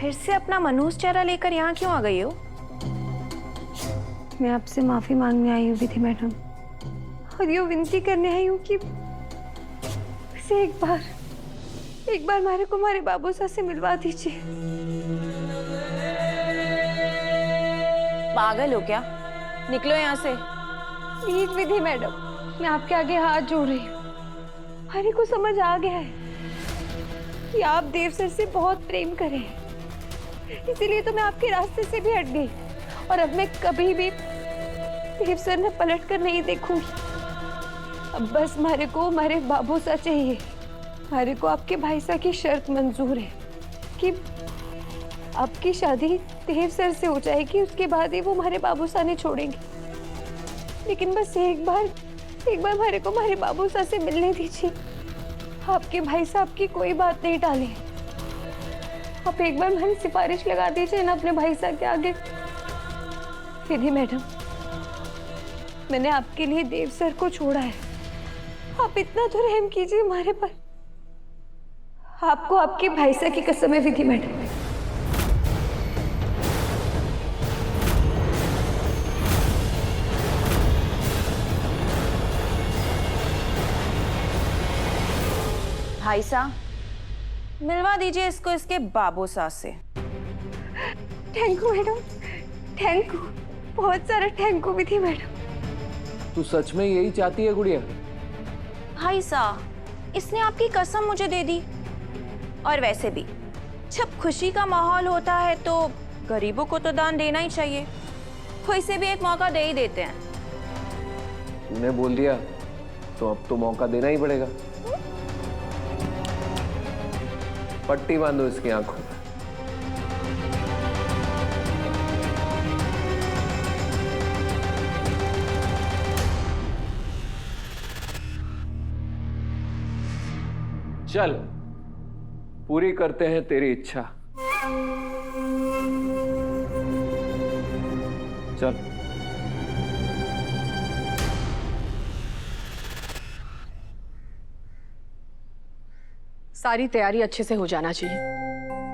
फिर से अपना मनहूस चेहरा लेकर यहाँ क्यों आ गई हो? मैं आपसे माफी मांगने आई हुई थी मैडम, और ये विनती करने आई हूँ कि इसे एक बार हमारे को हमारे बाबू साहब से मिलवा दीजिए। पागल हो क्या? निकलो यहाँ से। प्लीज विधि मैडम, मैं आपके आगे हाथ जोड़ रही हूँ। हमारे को समझ आ गया है कि आप देव सर से बहुत प्रेम करें, इसीलिए तो मैं आपके रास्ते से भी हट गई, और अब मैं कभी भी देव सर ने पलट कर नहीं देखूंगी। अब बस हमारे को हमारे बाबू सा चाहिए। हमारे को आपके भाई सा की शर्त मंजूर है कि आपकी शादी देव सर से हो जाएगी, उसके बाद ही वो हमारे बाबू सा ने छोड़ेंगे। लेकिन बस एक बार हमारे को हमारे बाबू सा से मिलने दीजिए। आपके भाई साहब की कोई बात नहीं टाले। आप एक बार हमारी सिफारिश लगा दीजिए ना अपने भाई साहब के आगे। विधि मैडम, मैंने आपके लिए देव सर को छोड़ा है, आप इतना तो रहम कीजिए हमारे पर। आपको आपके भाई साहब की कसम है विधि मैडम। भाई साहब, मिलवा दीजिए इसको इसके बाबू साहब से। Thank you madam, thank you, बहुत सारा थैंक यू विधि मैडम। तू सच में यही चाहती है गुड़िया? भाई साहब, इसने आपकी कसम मुझे दे दी। और वैसे भी जब खुशी का माहौल होता है तो गरीबों को तो दान देना ही चाहिए। तो इसे भी एक मौका दे ही देते हैं। तूने बोल दिया तो अब तो मौका देना ही पड़ेगा। पट्टी बांधो इसकी आंखों में। चल, पूरी करते हैं तेरी इच्छा। चल। सारी तैयारी अच्छे से हो जाना चाहिए,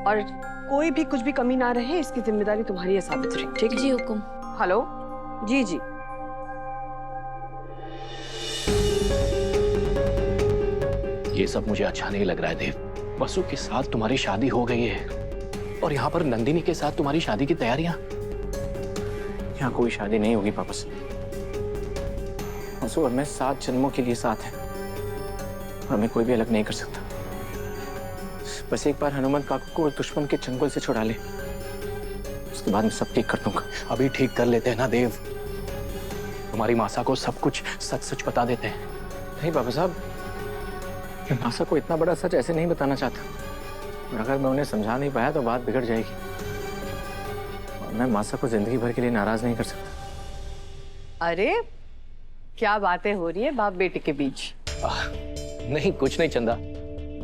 और कोई भी कुछ भी कमी ना रहे, इसकी जिम्मेदारी तुम्हारी है सावित्री। ठीक जी हुकुम। हेलो जी जी। ये सब मुझे अच्छा नहीं लग रहा है देव। वसु के साथ तुम्हारी शादी हो गई है, और यहाँ पर नंदिनी के साथ तुम्हारी शादी की तैयारियां। यहाँ कोई शादी नहीं होगी पापा से। वसु और मैं 7 जन्मों के लिए साथ हैं, और हमें कोई भी अलग नहीं कर सकता। बस एक बार हनुमान काकू को दुश्मन के चंगुल से छुड़ा ले, उसके बाद मैं सब ठीक कर दूंगा। अभी ठीक कर लेते हैं ना देव, तुम्हारी मासा को सब कुछ सच सच बता देते हैं। नहीं बाबा साहब, मैं मासा को इतना बड़ा सच ऐसे नहीं बताना चाहता, और अगर मैं उन्हें समझा नहीं पाया तो बात बिगड़ जाएगी, और मैं मासा को जिंदगी भर के लिए नाराज नहीं कर सकता। अरे क्या बातें हो रही है बाप बेटे के बीच? नहीं कुछ नहीं चंदा,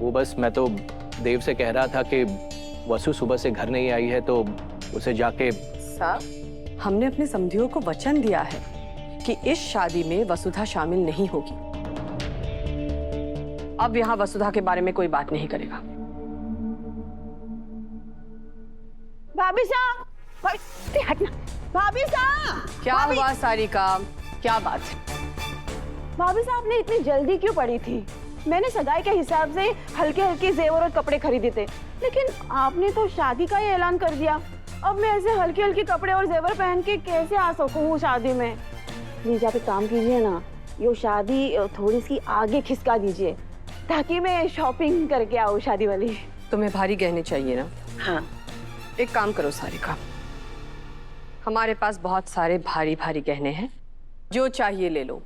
वो बस मैं तो देव से कह रहा था कि वसु सुबह से घर नहीं आई है तो उसे जाके। साहब, हमने अपने समधियों को वचन दिया है कि इस शादी में वसुधा शामिल नहीं होगी। अब यहाँ वसुधा के बारे में कोई बात नहीं करेगा। भाभी साहब, हटना। भाभी साहब, क्या हुआ सारिका, क्या बात? भाभी साहब ने इतनी जल्दी क्यों पड़ी थी? मैंने सगाई के हिसाब से हल्के हल्के जेवर और कपड़े खरीदे थे, लेकिन आपने तो शादी का ही ऐलान कर दिया। अब मैं ऐसे हल्के हल्के कपड़े और जेवर पहन के कैसे आ सकूं शादी में? प्लीज आप एक काम कीजिए ना, ये शादी थोड़ी सी आगे खिसका दीजिए, ताकि मैं शॉपिंग करके आऊँ शादी वाली। तुम्हें भारी गहने चाहिए ना? हाँ। एक काम करो सारिका, हमारे पास बहुत सारे भारी भारी गहने हैं, जो चाहिए ले लो,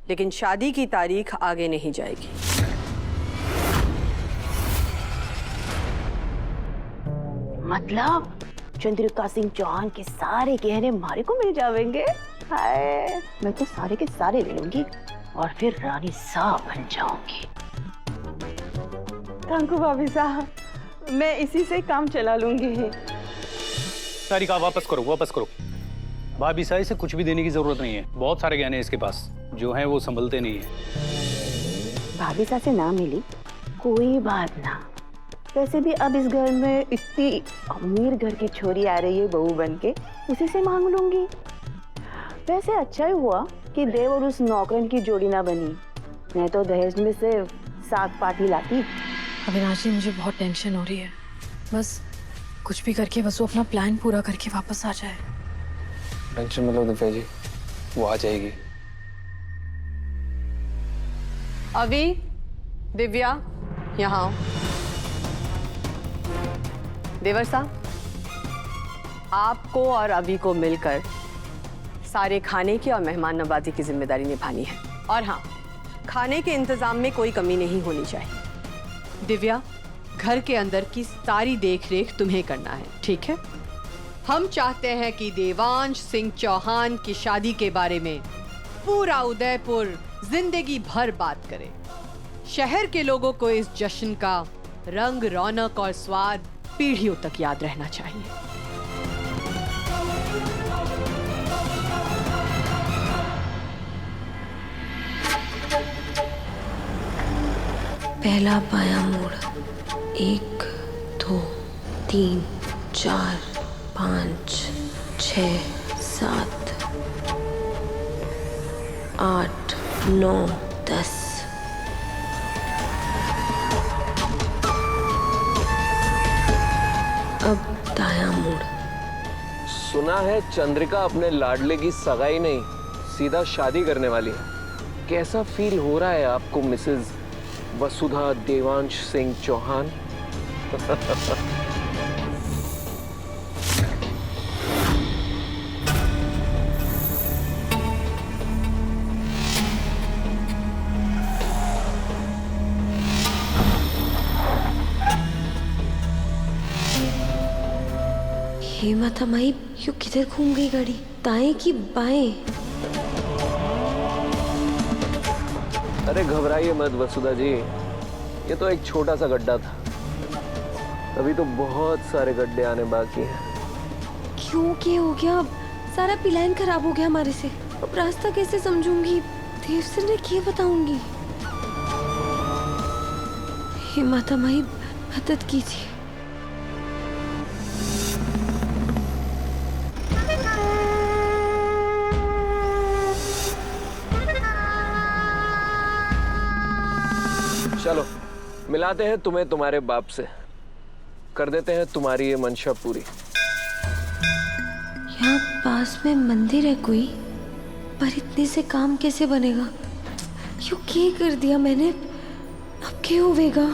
लेकिन शादी की तारीख आगे नहीं जाएगी। मतलब चंद्रिका सिंह चौहान के सारे गहने हमारे को मिल जाएंगे? हाय, मैं तो सारे के सारे ले लूंगी और फिर रानी साहब बन जाऊंगी। थैंक यू भाभी साहब, मैं इसी से काम चला लूंगी। सारिका वापस करो, वापस करो। भाभी साहब से कुछ भी देने की जरूरत नहीं है, बहुत सारे गहने इसके पास, जो हैं वो संभलते नहीं है। भाभी साहब से ना मिली कोई बात ना, वैसे भी अब इस घर में इतनी अमीर घर की छोरी आ रही है बहू बन के, उसी से मांग लूंगी। वैसे अच्छा ही हुआ कि देव और उस नौकरन की जोड़ी ना बनी, मैं तो दहेज में से साग पाती लाती। अविनाश जी, मुझे बहुत टेंशन हो रही है। बस कुछ भी करके बस वो अपना प्लान पूरा करके वापस आ जाए। टेंशन मतलब दिव्या जी, वो आ जाएगी। अभी, दिव्या, यहाँ आओ। देवर साहब, आपको और अभी को मिलकर सारे खाने की और मेहमान नवाजी की जिम्मेदारी निभानी है। और हाँ, खाने के इंतजाम में कोई कमी नहीं होनी चाहिए। दिव्या, घर के अंदर की सारी देखरेख तुम्हें करना है, ठीक है? हम चाहते हैं कि देवांश सिंह चौहान की शादी के बारे में पूरा उदयपुर जिंदगी भर बात करे। शहर के लोगों को इस जश्न का रंग, रौनक और स्वाद पीढ़ियों तक याद रहना चाहिए। पहला बायां मोड़, 1 2 3 4 5 6 7 8 9 10। अब दायां मोड़। सुना है चंद्रिका अपने लाडले की सगाई नहीं, सीधा शादी करने वाली है। कैसा फील हो रहा है आपको मिसेज वसुधा देवांश सिंह चौहान? हे माता माई, यू किधर घूम गई गाड़ी? दाएं कि बाएं? अरे घबराइए मत वसुधा जी, ये तो एक छोटा सा गड्ढा था, अभी तो बहुत सारे गड्ढे आने बाकी हैं। क्यों, क्या हो गया? अब सारा प्लान खराब हो गया हमारे से। अब रास्ता कैसे समझूंगी? देव सर ने क्या बताऊंगी? हे माता माई, मदद कीजिए। चलो मिलाते हैं तुम्हें तुम्हारे बाप से, कर देते हैं तुम्हारी ये मंशा पूरी। यहाँ पास में मंदिर है कोई, पर इतने से काम कैसे बनेगा? यू क्या कर दिया मैंने? अब क्या होगा?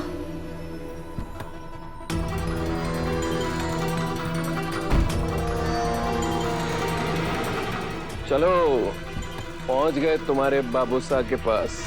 चलो पहुंच गए तुम्हारे बाबूसा के पास।